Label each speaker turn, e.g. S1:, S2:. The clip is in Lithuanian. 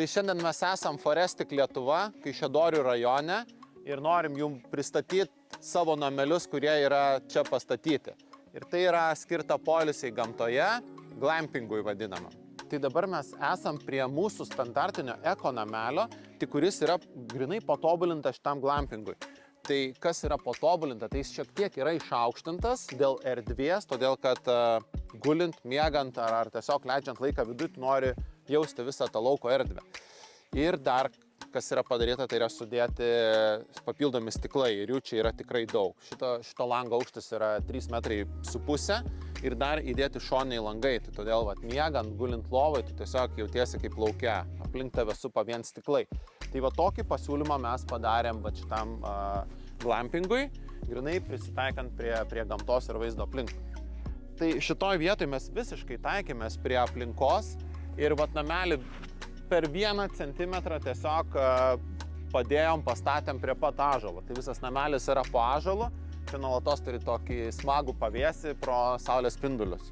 S1: Tai šiandien mes esam Forestic Lietuva, Kaišiadorių rajone ir norim jums pristatyti savo namelius, kurie yra čia pastatyti. Ir tai yra skirta poilsiai gamtoje, glampingui vadinamam. Tai dabar mes esam prie mūsų standartinio eko namelio, tik kuris yra grinai patobulintas šitam glampingui. Tai kas yra patobulinta, tai jis šiek tiek yra išaukštintas dėl erdvės, todėl kad gulint, miegant ar tiesiog leidžiant laiką viduj, nori jausti visą tą lauko erdvę. Ir dar, kas yra padaryta, tai yra sudėti papildomi stiklai ir jų čia yra tikrai daug. Šito lango aukštis yra 3,5 metrai ir dar įdėti šoniniai langai. Tai todėl, miegant, gulint lovai, tu tiesiog jautiesi kaip lauke. Aplink tave supa vien stiklai. Tai tokį pasiūlymą mes padarėm šitam glampingui, grinai prisitaikant prie gamtos ir vaizdo aplink. Tai šitoj vietoj mes visiškai taikėmės prie aplinkos ir namelį per 1 centimetrą tiesiog pastatėm prie pat ąžuolo. Tai visas namelis yra po ąžuolu, čia nuolatos turi tokį smagų pavėsį pro saulės spindulius.